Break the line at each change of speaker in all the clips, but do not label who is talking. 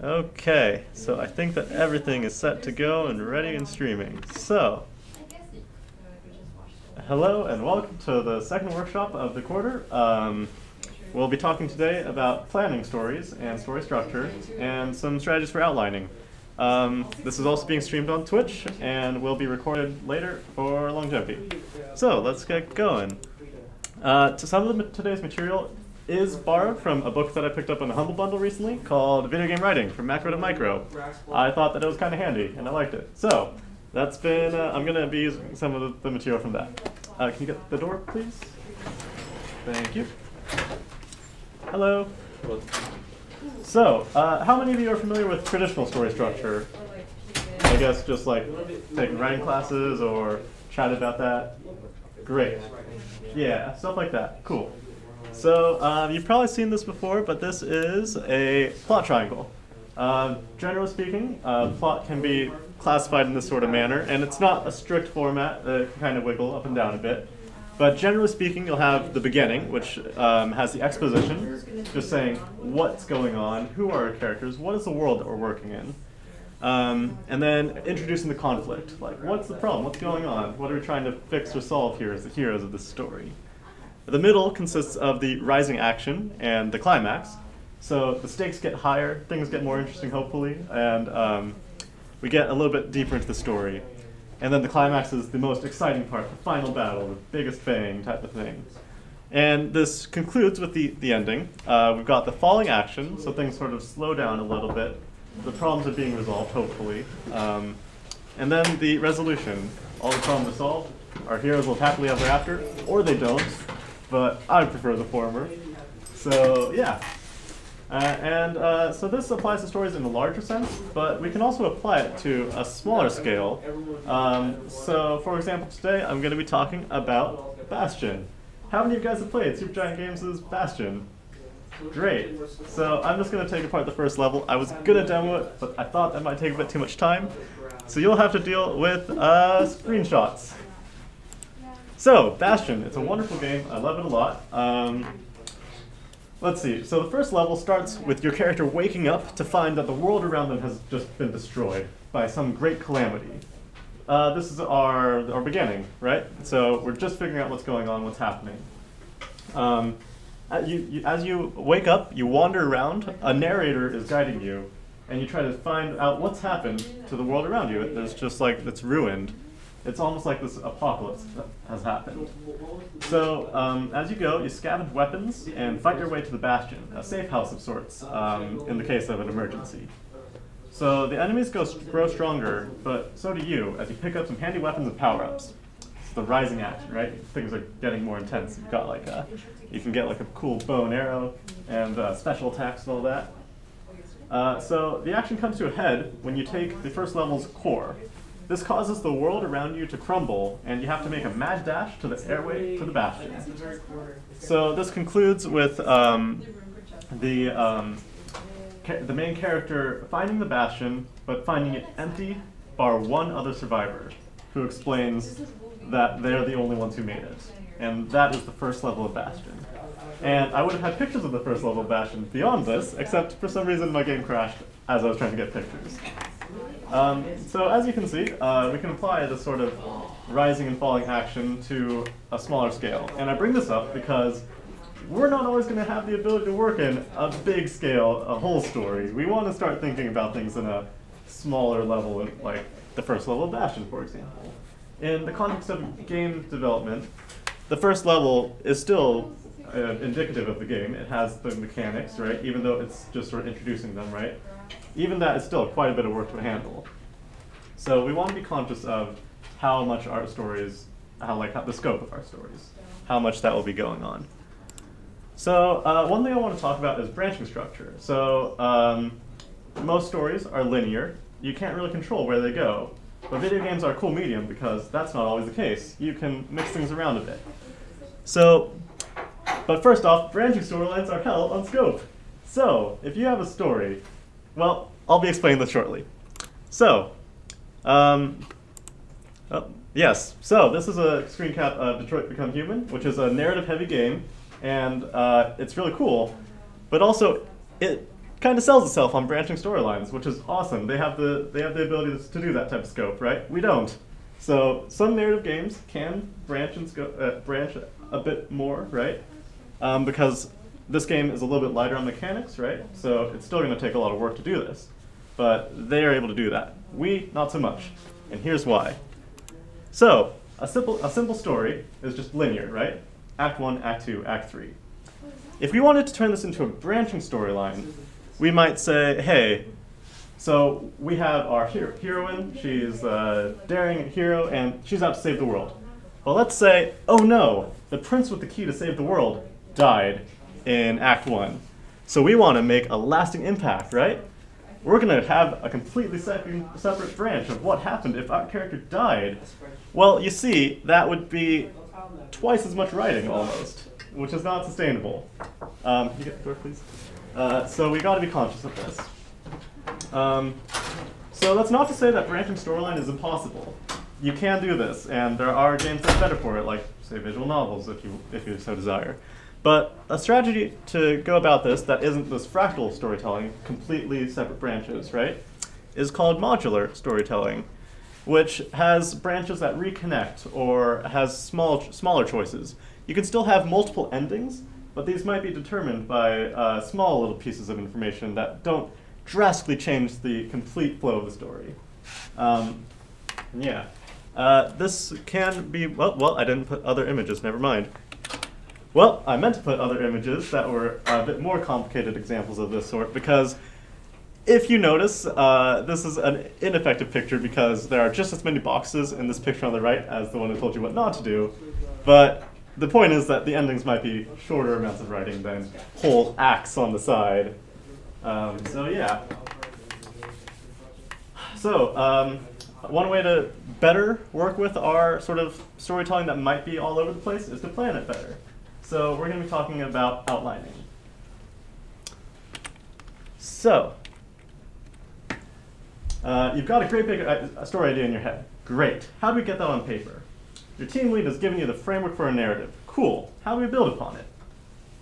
Okay, so I think that everything is set to go and ready and streaming. So, hello and welcome to the second workshop of the quarter. We'll be talking today about planning stories and story structure and some strategies for outlining. This is also being streamed on Twitch and will be recorded later for longevity. So let's get going. Some of today's material is borrowed from a book that I picked up on the Humble Bundle recently called Video Game Writing from Macro to Micro. I thought that it was kind of handy and I liked it. So that's been, I'm going to be using some of the material from that. Can you get the door, please? Thank you. Hello. So, how many of you are familiar with traditional story structure? I guess just like taking writing classes or chatted about that? Great. Yeah, stuff like that. Cool. So, you've probably seen this before, but this is a plot triangle. Generally speaking, plot can be classified in this sort of manner, and it's not a strict format. It can kind of wiggle up and down a bit. But generally speaking, you'll have the beginning, which has the exposition, just saying what's going on, who are our characters, what is the world that we're working in. And then introducing the conflict, like what's the problem, what's going on, what are we trying to fix or solve here as the heroes of this story. The middle consists of the rising action and the climax. So the stakes get higher, things get more interesting hopefully, and we get a little bit deeper into the story. And then the climax is the most exciting part, the final battle, the biggest bang type of thing. And this concludes with the ending. We've got the falling action, so things sort of slow down a little bit. The problems are being resolved, hopefully. And then the resolution. All the problems are solved. Our heroes live happily ever after, or they don't, but I prefer the former. So, yeah. So this applies to stories in a larger sense, but we can also apply it to a smaller scale. So, for example, today I'm going to be talking about Bastion. How many of you guys have played Supergiant Games' Bastion? Great. So I'm just going to take apart the first level. I was going to demo it, but I thought that might take a bit too much time. So you'll have to deal with screenshots. So, Bastion, it's a wonderful game. I love it a lot. Let's see, so the first level starts with your character waking up to find that the world around them has just been destroyed by some great calamity. This is our beginning, right? So we're just figuring out what's going on, what's happening. As you wake up, you wander around, a narrator is guiding you, and you try to find out what's happened to the world around you. It's just like, it's ruined. It's almost like this apocalypse that has happened. So as you go, you scavenge weapons and fight your way to the Bastion, a safe house of sorts, in the case of an emergency. So the enemies grow stronger, but so do you, as you pick up some handy weapons and power-ups. It's the rising action, right? Things are getting more intense. You've got like you can get like a cool bow and arrow, and special attacks and all that. So the action comes to a head when you take the first level's core. This causes the world around you to crumble, and you have to make a mad dash to the airway to the Bastion. So this concludes with the main character finding the Bastion, but finding it empty, bar one other survivor, who explains that they're the only ones who made it. And that is the first level of Bastion. And I would have had pictures of the first level of Bastion beyond this, except for some reason my game crashed as I was trying to get pictures. So as you can see, we can apply this sort of rising and falling action to a smaller scale. And I bring this up because we're not always going to have the ability to work in a big scale, a whole story. We want to start thinking about things in a smaller level, like the first level of Bastion, for example. In the context of game development, the first level is still indicative of the game. It has the mechanics, right? Even though it's just sort of introducing them, right? Even that is still quite a bit of work to handle. So we want to be conscious of how much our stories, how the scope of our stories, how much that will be going on. So one thing I want to talk about is branching structure. So most stories are linear. You can't really control where they go. But video games are a cool medium because that's not always the case. You can mix things around a bit. So, but first off, branching storylines are hell on scope. So, if you have a story, well, I'll be explaining this shortly. So, yes, so this is a screen cap of Detroit Become Human, which is a narrative-heavy game, and it's really cool. But also, it kind of sells itself on branching storylines, which is awesome. They have the ability to do that type of scope, right? We don't. So some narrative games can branch and branch a bit more, right? Because this game is a little bit lighter on mechanics, right? So it's still going to take a lot of work to do this, but they are able to do that. We, not so much, and here's why. So a simple story is just linear, right? Act 1, Act 2, Act 3. If we wanted to turn this into a branching storyline, we might say, hey, so we have our heroine, she's a daring hero, and she's out to save the world. Well, let's say, oh no, the prince with the key to save the world died in Act 1. So we want to make a lasting impact, right? We're going to have a completely separate branch of what happened if our character died. Well, you see, that would be twice as much writing, almost, which is not sustainable. Can you get the door, please? So we got to be conscious of this. So that's not to say that branching storyline is impossible. You can do this, and there are games that are better for it, like, say, visual novels, if you so desire. But a strategy to go about this that isn't this fractal storytelling, completely separate branches, right, is called modular storytelling, which has branches that reconnect or has smaller choices. You can still have multiple endings, but these might be determined by small little pieces of information that don't drastically change the complete flow of the story. Yeah. This can be, well, I didn't put other images, never mind. Well, I meant to put other images that were a bit more complicated examples of this sort, because if you notice, this is an ineffective picture because there are just as many boxes in this picture on the right as the one I told you what not to do. But the point is that the endings might be shorter amounts of writing than whole acts on the side. So yeah. So one way to better work with our sort of storytelling that might be all over the place is to plan it better. So we're going to be talking about outlining. So you've got a great big story idea in your head. Great. How do we get that on paper? Your team lead has given you the framework for a narrative. Cool. How do we build upon it?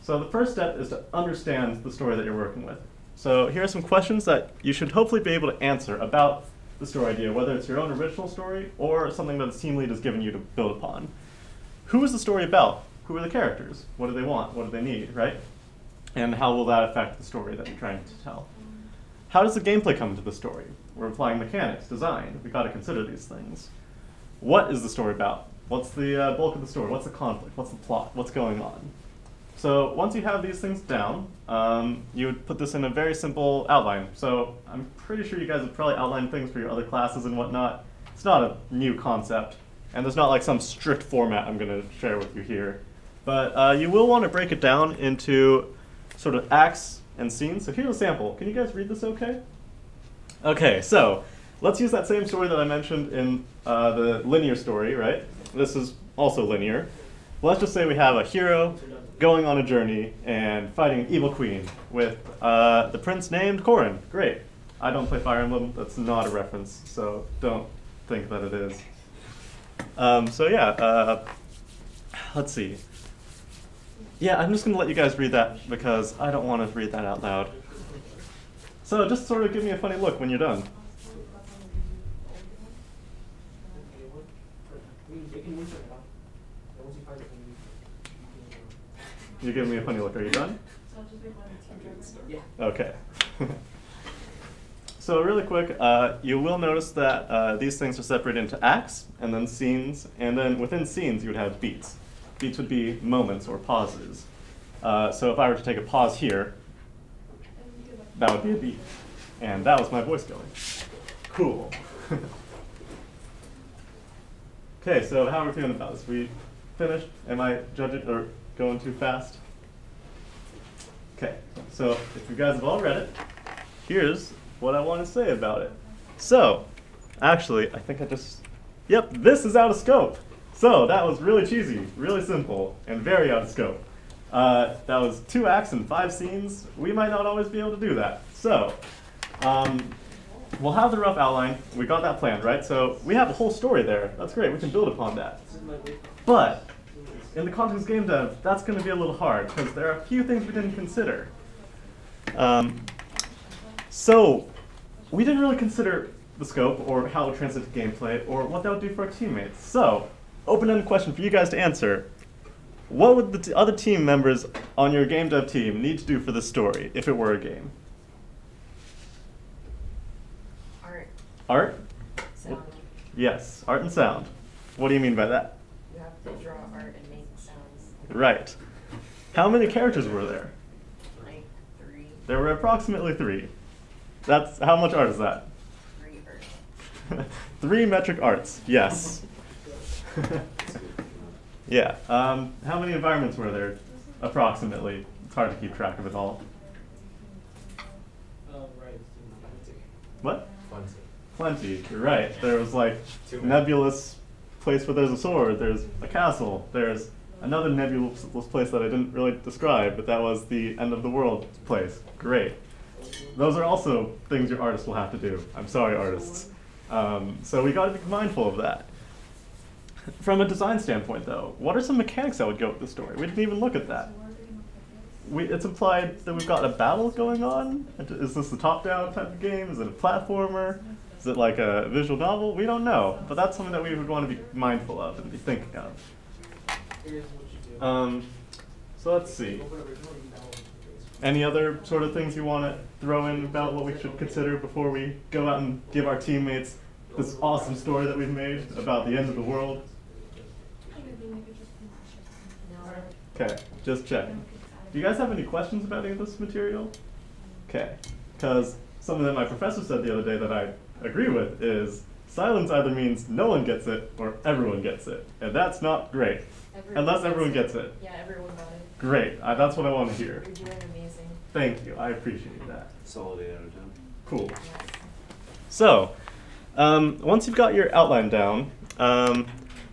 So the first step is to understand the story that you're working with. So here are some questions that you should hopefully be able to answer about the story idea, whether it's your own original story or something that the team lead has given you to build upon. Who is the story about? Who are the characters? What do they want? What do they need, right? And how will that affect the story that you're trying to tell? How does the gameplay come into the story? We're applying mechanics, design. We've got to consider these things. What is the story about? What's the bulk of the story? What's the conflict? What's the plot? What's going on? So once you have these things down, you would put this in a very simple outline. So I'm pretty sure you guys have probably outlined things for your other classes and whatnot. It's not a new concept, and there's not like some strict format I'm going to share with you here. But you will want to break it down into sort of acts and scenes. So here's a sample. Can you guys read this okay? Okay, so let's use that same story that I mentioned in the linear story, right? This is also linear. Let's just say we have a hero going on a journey and fighting an evil queen with the prince named Corin. Great. I don't play Fire Emblem. That's not a reference, so don't think that it is. So yeah, let's see. Yeah, I'm just going to let you guys read that because I don't want to read that out loud. So just sort of give me a funny look when you're done. You're giving me a funny look. Are you done? Okay. So really quick, you will notice that these things are separated into acts and then scenes, and then within scenes you would have beats. Beats would be moments or pauses. So if I were to take a pause here, that would be a beat. And that was my voice going. Cool. Okay, so how are we feeling about this? We finished? Am I judging or going too fast? Okay, so if you guys have all read it, here's what I want to say about it. So, actually, I think yep, this is out of scope. So that was really cheesy, really simple, and very out of scope. That was 2 acts and 5 scenes. We might not always be able to do that. So, we'll have the rough outline. We got that planned, right? So we have a whole story there. That's great. We can build upon that. But in the context of game dev, that's going to be a little hard because there are a few things we didn't consider. So we didn't really consider the scope or how it would translate to gameplay or what that would do for our teammates. So, open-ended question for you guys to answer. What would the other team members on your game dev team need to do for this story if it were a game?
Art.
Art?
Sound.
Yes, art and sound. What do you mean by that?
You have to draw art and make sounds.
Right. How many characters were there?
Like 3.
There were approximately 3. That's, how much art is that?
3 art.
3 metric arts, yes. Yeah. How many environments were there, approximately? It's hard to keep track of it all. What? Plenty. You're right. There was like nebulous place where there's a sword. There's a castle. There's another nebulous place that I didn't really describe, but that was the end of the world place. Great. Those are also things your artist will have to do. I'm sorry, artists. So we got to be mindful of that. From a design standpoint, though, what are some mechanics that would go with the story? We didn't even look at that. It's implied that we've got a battle going on. Is this a top-down type of game? Is it a platformer? Is it like a visual novel? We don't know, but that's something that we would want to be mindful of and be thinking of. So let's see. Any other sort of things you want to throw in about what we should consider before we go out and give our teammates this awesome story that we've made about the end of the world? Okay, just checking. Do you guys have any questions about any of this material? Okay, because something that my professor said the other day that I agree with is silence either means no one gets it or everyone gets it. And that's not great. Unless everyone gets it.
Yeah, everyone got it.
Great, that's what I want to hear.
You're doing amazing.
Thank you, I appreciate that.
Solid 8 out of 10.
Cool. So, once you've got your outline down,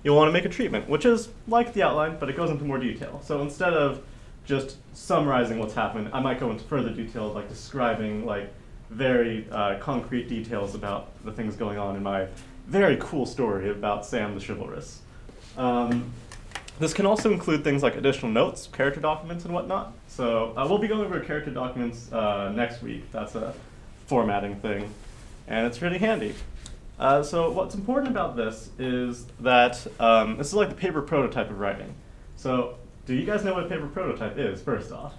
you'll want to make a treatment, which is like the outline, but it goes into more detail. So instead of just summarizing what's happened, I might go into further detail, like describing like very concrete details about the things going on in my very cool story about Sam the Chivalrous. This can also include things like additional notes, character documents, and whatnot. So we'll be going over character documents next week. That's a formatting thing, and it's really handy. So what's important about this is that this is like the paper prototype of writing. So do you guys know what a paper prototype is, first off?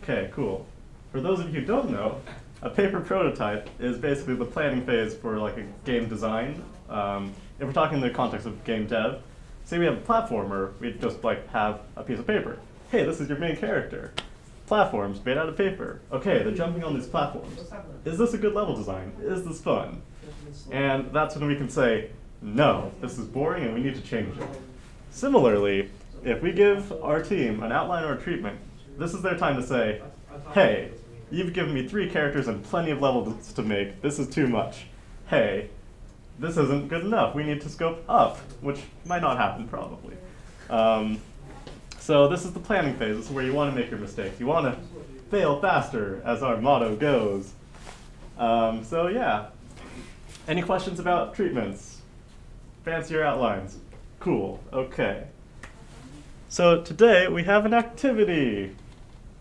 Okay, cool. For those of you who don't know, a paper prototype is basically the planning phase for like a game design. If we're talking in the context of game dev, say we have a platformer, we'd just like have a piece of paper. Hey, this is your main character. Platforms made out of paper. Okay, they're jumping on these platforms. Is this a good level design? Is this fun? And that's when we can say, no, this is boring and we need to change it. Similarly, if we give our team an outline or a treatment, this is their time to say, hey, you've given me 3 characters and plenty of levels to make. This is too much. Hey, this isn't good enough. We need to scope up, which might not happen probably. So this is the planning phase. This is where you want to make your mistakes. You want to fail faster, as our motto goes. So yeah. Any questions about treatments? Fancier outlines? Cool, okay. So today we have an activity.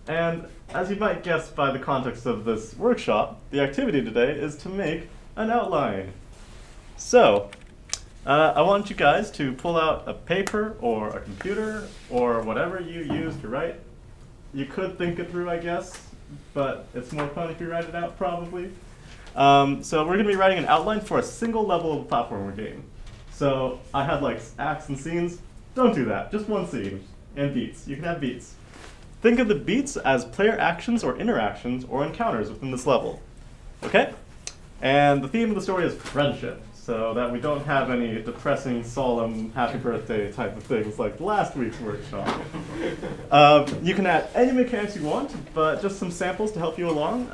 And as you might guess by the context of this workshop, the activity today is to make an outline. So, I want you guys to pull out a paper or a computer or whatever you use to write. You could think it through, I guess, but it's more fun if you write it out, probably. So we're going to be writing an outline for a single level of a platformer game. So I had like acts and scenes. Don't do that. Just one scene. And beats. You can have beats. Think of the beats as player actions or interactions or encounters within this level. Okay? And the theme of the story is friendship, so that we don't have any depressing, solemn, happy birthday type of things like last week's workshop. You can add any mechanics you want, but just some samples to help you along.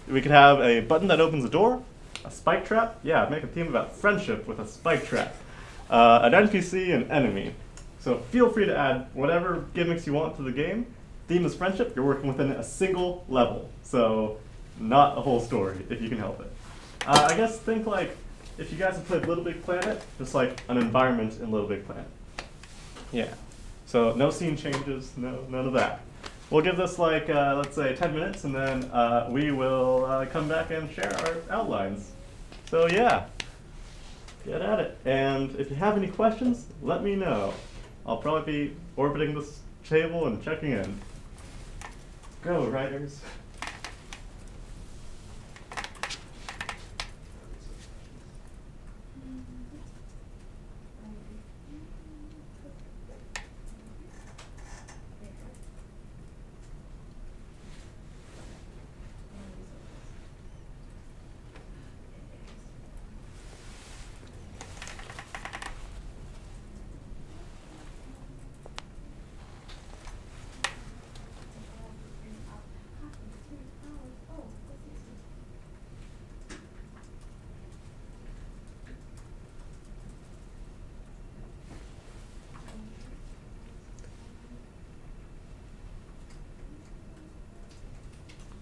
We could have a button that opens a door, a spike trap. Yeah, make a theme about friendship with a spike trap. An NPC and enemy. So feel free to add whatever gimmicks you want to the game. Theme is friendship. You're working within a single level, so not a whole story if you can help it. I guess think like if you guys have played Little Big Planet, just like an environment in Little Big Planet. Yeah. So no scene changes, none of that. we'll give this like, let's say 10 minutes, and then we will come back and share our outlines. So yeah, get at it. And if you have any questions, let me know. I'll probably be orbiting this table and checking in. Go, writers.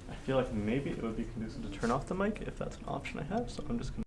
I feel like maybe it would be conducive to turn off the mic if that's an option I have, so I'm just gonna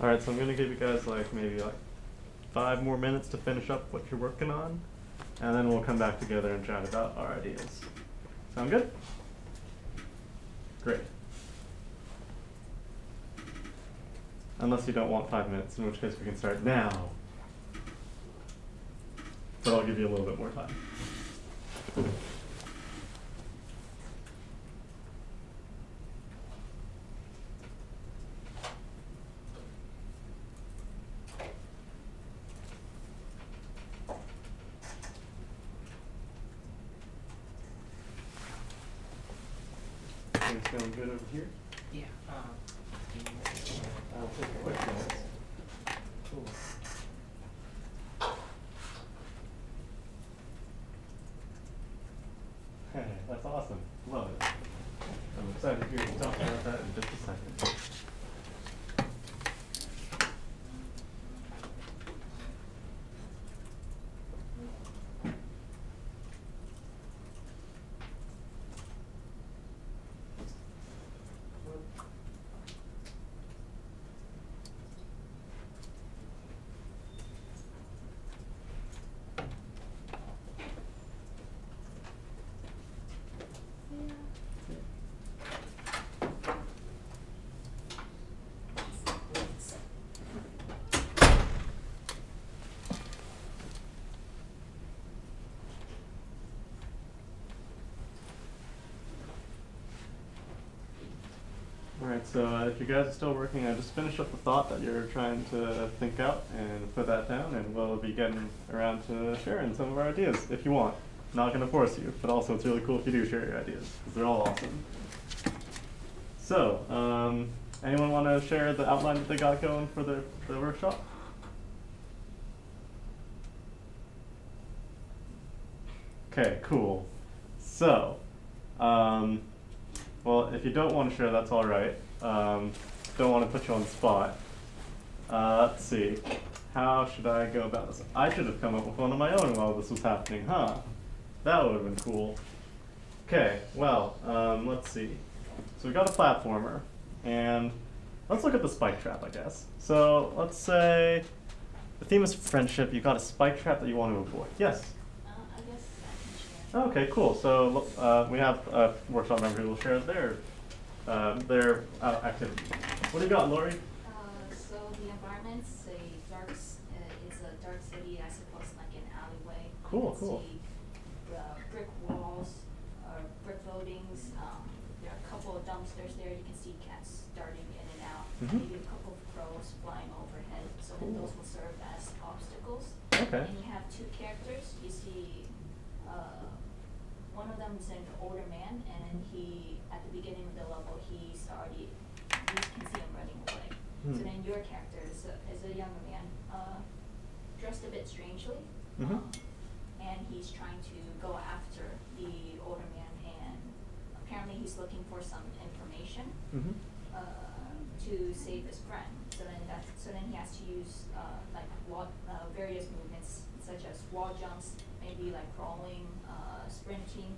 All right, so I'm gonna give you guys like maybe like 5 more minutes to finish up what you're working on, and then we'll come back together and chat about our ideas. Sound good? Great. Unless you don't want 5 minutes, in which case we can start now. But I'll give you a little bit more time. Things feeling good over here?
Yeah.
I'll take a quick minute. Cool. Hey, that's awesome. Love it. I'm excited to hear you talk about that in just a second. Alright, so if you guys are still working, I just finished up the thought that you're trying to think out and put that down, and we'll be getting around to sharing some of our ideas if you want. Not going to force you, but also it's really cool if you do share your ideas, because they're all awesome. So, anyone want to share the outline that they got going for the workshop? Okay, cool. So, well, if you don't want to share, that's all right. Don't want to put you on the spot. Let's see. How should I go about this? I should have come up with one of my own while this was happening, huh? That would have been cool. Okay, well, let's see. So we got a platformer, and let's look at the spike trap, I guess. So let's say the theme is friendship. You got a spike trap that you want to avoid. Yes?
I guess I can share.
Okay, cool. So we have a workshop member who will share their activity. What do you got, Lori?
So the environment's it's a dark city, I suppose, like an alleyway.
Cool,
You can
cool.
see the brick walls, brick loadings. There are a couple of dumpsters there. You can see cats darting in and out.
Mhm.
Maybe a couple of crows flying overhead. So
Cool.
then those will serve as obstacles.
Okay.
And you have 2 characters. You see, one of them is an older man, and he, at the beginning of the level, you can see him running away.
Hmm.
So then your character is a younger man, dressed a bit strangely,
Mhm.
and he's trying to go after the older man, and apparently he's looking for some information
Mhm.
to save his friend. So then he has to use various movements such as wall jumps, maybe like crawling, sprinting,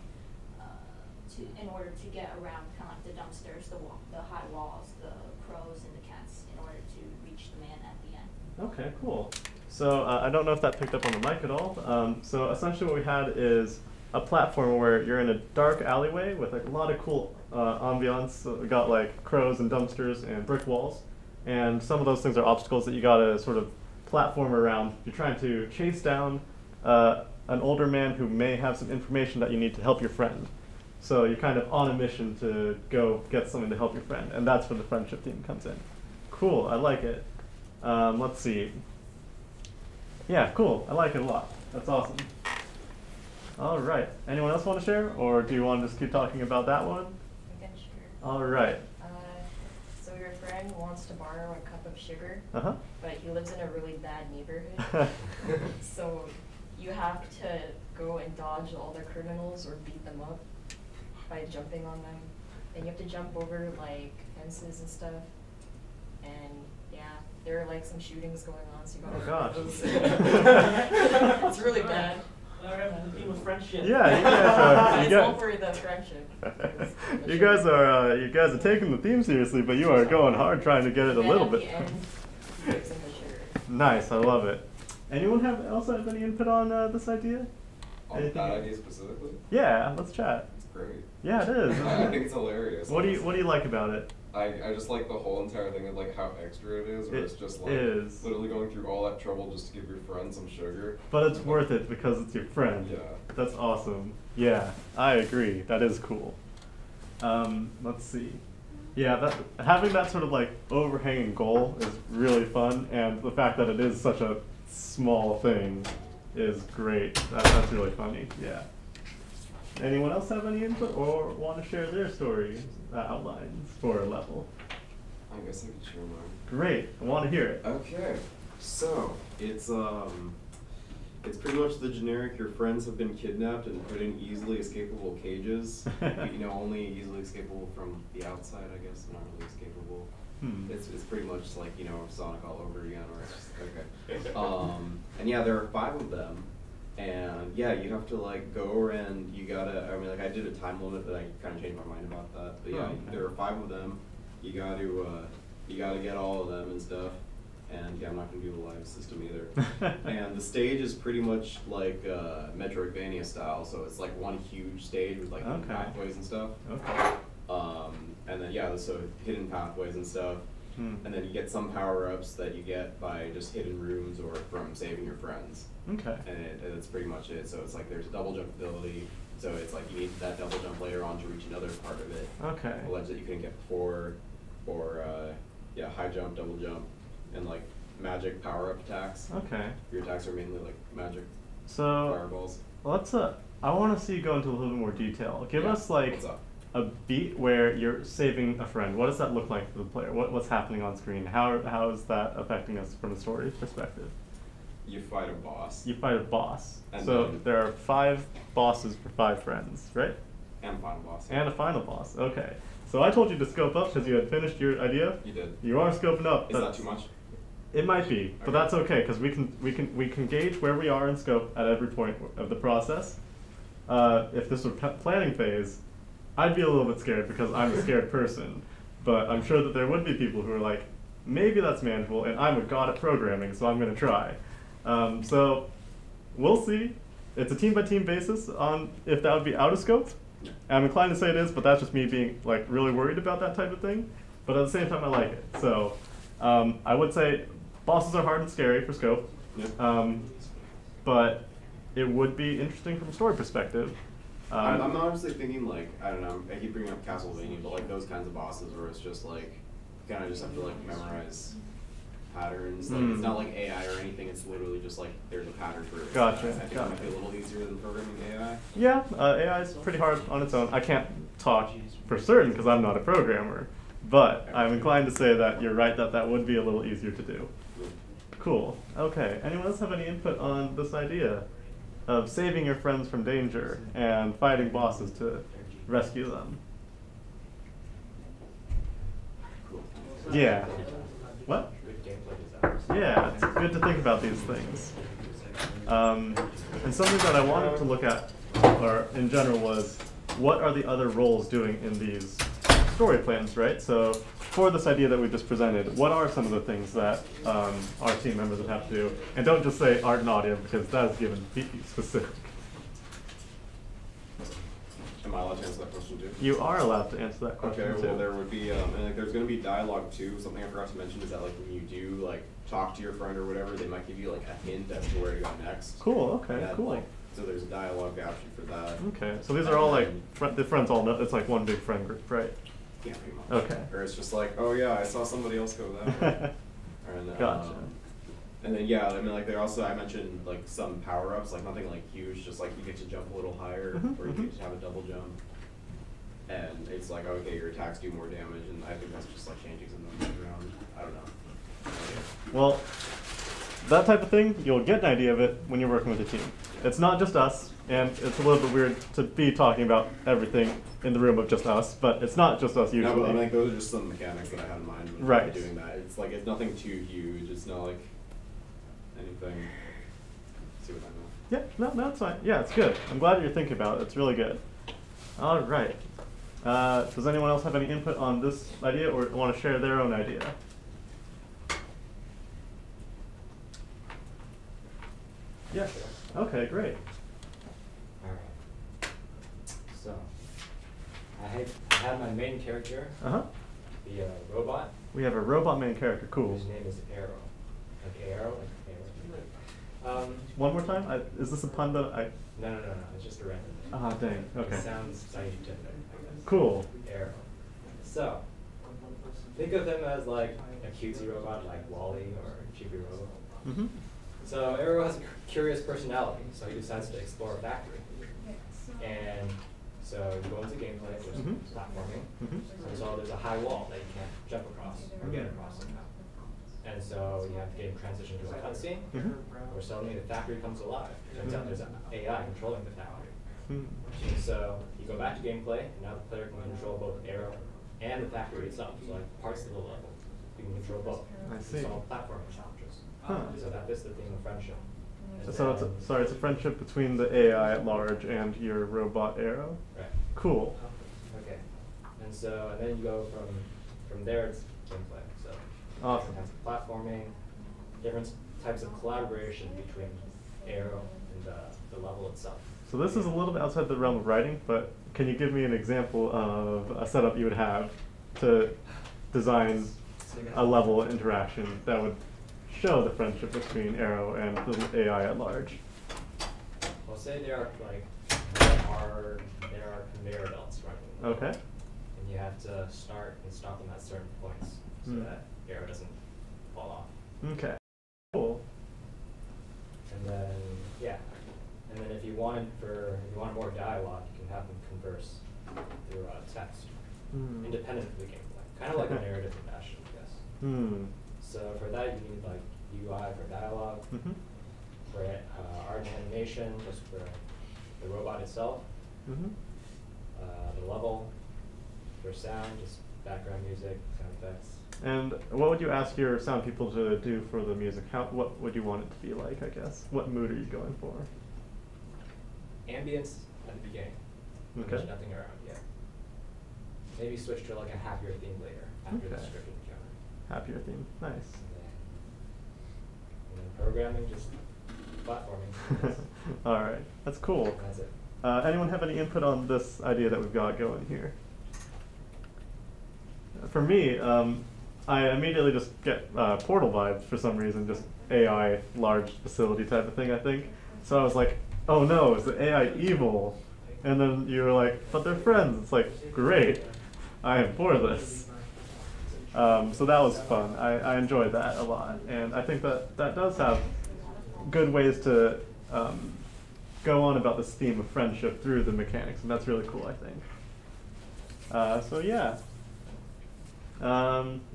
in order to get around kind of like the dumpsters, the high walls, the crows, and the cats, in order to reach the man at the end.
Okay, cool. So I don't know if that picked up on the mic at all. So essentially what we had is a platform where you're in a dark alleyway with like a lot of cool ambiance. So we got like crows and dumpsters and brick walls. And some of those things are obstacles that you gotta sort of platform around. You're trying to chase down an older man who may have some information that you need to help your friend. So you're kind of on a mission to go get something to help your friend, and that's where the friendship theme comes in. Cool, I like it. Let's see. Yeah, cool, I like it a lot. That's awesome. All right, anyone else want to share, or do you want to just keep talking about that one?
I can share.
All right.
So your friend wants to borrow a cup of sugar,
Uh-huh.
but he lives in a really bad neighborhood. So you have to go and dodge all the criminals or beat them up by jumping on them. And you have to jump over like fences and stuff. And yeah, there are like some shootings going on, so you gotta
Oh, gosh.
It's really bad.
Alright, the theme was friendship.
Yeah, you guys are.
It's all for the friendship.
You guys are taking the theme seriously, but you are going hard trying to get it a
And
little
at
bit.
the end, gives them a shiver.
Nice, I love it. Anyone else have any input on this idea?
On that idea specifically?
Yeah, let's chat.
It's great.
Yeah, it is.
I think it's hilarious.
What do you like about it?
I just like the whole entire thing of like how extra it is, where it's just like
is.
literally going through all that trouble just to give your friend some sugar.
But it's worth it because it's your friend.
Yeah.
That's awesome. Yeah, I agree. That is cool. Let's see. Yeah, having that sort of like overhanging goal is really fun, and the fact that it is such a small thing is great. That's really funny. Yeah. Anyone else have any input or want to share their story outlines for a level?
I guess I could share mine.
Great, I want to hear it.
Okay, so it's pretty much the generic. Your friends have been kidnapped and put in easily escapable cages. Only easily escapable from the outside, I guess. Not really escapable. It's pretty much like Sonic all over again. Or it's just, okay. And yeah, there are 5 of them. And yeah, you have to like go and you gotta, I did a time limit, but I kind of changed my mind about that. But yeah,
okay.
There are 5 of them. You gotta get all of them and stuff. And yeah, I'm not gonna do the live system either. And the stage is pretty much like Metroidvania style, so it's like one huge stage with like pathways and stuff.
Okay.
And then yeah, so hidden pathways and stuff. And then you get some power-ups that you get by just hidden rooms or from saving your friends.
Okay.
And it's pretty much it. So it's like there's a double jump ability. So it's like you need that double jump later on to reach another part of it.
Okay.
A ledge that you couldn't get before, or yeah, high jump, double jump, and like magic power-up attacks.
Okay.
Your attacks are mainly like magic
fireballs. Let's I want to see you go into a little bit more detail. Give us like
what's up?
A beat where you're saving a friend. What does that look like for the player? What's happening on screen? How is that affecting us from a story perspective?
You fight a boss.
You fight a boss.
And
so there are 5 bosses for 5 friends, right?
And a final boss.
And a final boss. Okay. So I told you to scope up because you had finished your idea.
You did.
You are scoping up.
Is that too much?
It might be, but that's okay because we can gauge where we are in scope at every point of the process. If this were planning phase, I'd be a little bit scared because I'm a scared person, but I'm sure that there would be people who are like, maybe that's manageable, and I'm a god at programming, so I'm going to try. So we'll see. It's a team-by-team basis on if that would be out of scope.
Yeah.
I'm inclined to say it is, but that's just me being like really worried about that type of thing. But at the same time, I like it. So I would say bosses are hard and scary for scope, but it would be interesting from a story perspective.
I'm honestly thinking like, I don't know, I keep bringing up Castlevania, but like those kinds of bosses where it's just like, you kind of just have to like memorize patterns. Like it's not like AI or anything, it's literally just like, there's a pattern for it.
Gotcha.
I think it might be a little easier than programming AI.
Yeah, AI is pretty hard on its own. I can't talk for certain because I'm not a programmer, but I'm inclined to say that you're right that that would be a little easier to do. Cool. Okay. Anyone else have any input on this idea of saving your friends from danger and fighting bosses to rescue them?
Cool.
Yeah. What? Yeah, it's good to think about these things. And something that I wanted to look at, or in general, was what are the other roles doing in these story plans, right? So for this idea that we just presented, what are some of the things that our team members would have to do? And don't just say art and audio because that is given specific.
Am I allowed to answer that question too?
You are allowed to answer that question
Okay,
too.
well there would be, and like, there's going to be dialogue too. Something I forgot to mention is that like when you do like talk to your friend or whatever, they might give you like a hint as to where to go next.
Cool, okay,
And,
cool.
like, so there's a dialogue option for that.
Okay, so these are all like, the friends all know, it's like one big friend group, right?
Yeah, pretty much.
Okay.
Or it's just like, oh yeah, I saw somebody else go that way. And,
Gotcha.
And then yeah, I mean like there also, I mentioned like some power-ups, like nothing like huge, just like you get to jump a little higher, or you get to have a double jump. And it's like, okay, your attacks do more damage, and I think that's just like changing something around. I don't know.
Well, that type of thing, you'll get an idea of it when you're working with a team. It's not just us, and it's a little bit weird to be talking about everything in the room of just us, but it's not just us usually.
No, but I mean, like, those are just some mechanics that I had in mind when
Right.
doing that. It's like, it's nothing too huge, it's not like anything. See what I know?
Yeah, no, it's fine. Yeah, it's good. I'm glad that you're thinking about it. It's really good. All right. Does anyone else have any input on this idea or want to share their own idea? Yeah. Okay, great.
Alright. So, I had my main character
Uh-huh.
be a robot.
We have a robot main character. Cool.
Whose name is Arrow. Like Arrow, like Arrow.
One more time? Is this a pun that I...
No, it's just a random name.
Ah, dang, okay.
It sounds scientific, I guess.
Cool.
Arrow. So, think of him as like a cutesy robot like Wall-E or Chibi Robo.
Mm-hmm.
So Arrow has a curious personality, so he decides to explore a factory. And so you go into gameplay, which
Mhm.
is platforming.
Mhm.
So there's a high wall that you can't jump across or get across somehow. And so you have the game transition to a cutscene,
Mhm.
where suddenly the factory comes alive. Turns out there's an AI controlling the factory.
Hmm.
And so you go back to gameplay, and now the player can control both Arrow and the factory itself, so like parts of the level. You can control both.
I see.
Solve platforming challenges.
Huh.
So that is the theme of friendship. And
So it's
then-
sorry, it's a friendship between the AI at large and your robot Arrow.
Right.
Cool.
Okay. And then you go from there it's gameplay. So
Awesome.
different types of platforming, different types of collaboration between Arrow and the level itself.
So this is a little bit outside the realm of writing, but can you give me an example of a setup you would have to design a level interaction that would show the friendship between Arrow and the AI at large?
Well, say there are conveyor belts running.
Okay.
And you have to start and stop them at certain points so
Hmm.
that Arrow doesn't fall off.
Okay. Cool.
And then if you wanted more dialogue, you can have them converse through text,
Hmm.
independent of the gameplay, kind of like a narrative fashion, I guess.
Hmm.
So for that, you need like UI for dialogue,
Mhm.
for art and animation, just for the robot itself,
Mhm.
the level, for sound, just background music, sound effects.
And what would you ask your sound people to do for the music? What would you want it to be like, I guess? What mood are you going for?
Ambience at the beginning.
Okay.
There's nothing around yet. Maybe switch to like a happier theme later after the
Okay.
script encounter.
Happier theme. Nice.
And then programming, just platforming.
All right. That's cool.
That's it.
Anyone have any input on this idea that we've got going here? For me, I immediately just get Portal vibes for some reason, just AI large facility type of thing, I think. So I was like, oh no, is the AI evil? And then you were like, but they're friends. It's like, great, I am for this. So that was fun. I enjoyed that a lot. And I think that does have good ways to go on about this theme of friendship through the mechanics, and that's really cool, I think. So yeah.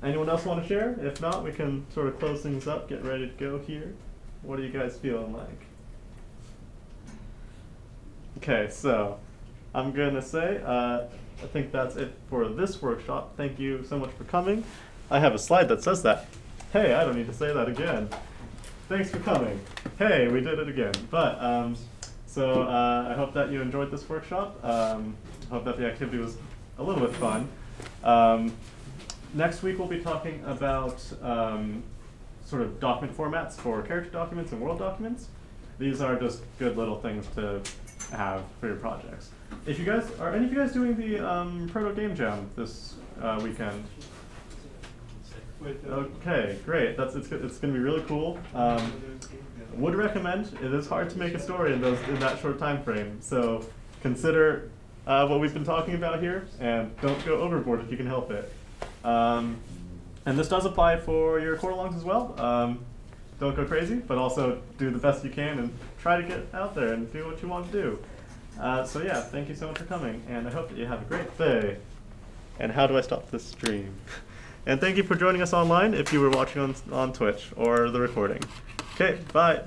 Anyone else want to share? If not, we can sort of close things up, get ready to go here. What are you guys feeling like? Okay, so I'm going to say, I think that's it for this workshop. Thank you so much for coming. I have a slide that says that. Hey, I don't need to say that again. Thanks for coming. Hey, we did it again. But, so I hope that you enjoyed this workshop. Hope that the activity was a little bit fun. Next week we'll be talking about sort of document formats for character documents and world documents. These are just good little things to have for your projects. If you guys, are any of you guys doing the Proto Game Jam this weekend? Okay, great. It's going to be really cool. Would recommend. It is hard to make a story in that short time frame. So consider what we've been talking about here, and don't go overboard if you can help it. And this does apply for your core longs as well. Don't go crazy, but also do the best you can and try to get out there and do what you want to do. So yeah, thank you so much for coming, and I hope that you have a great day. And how do I stop this stream? And thank you for joining us online if you were watching on Twitch or the recording. Okay, bye.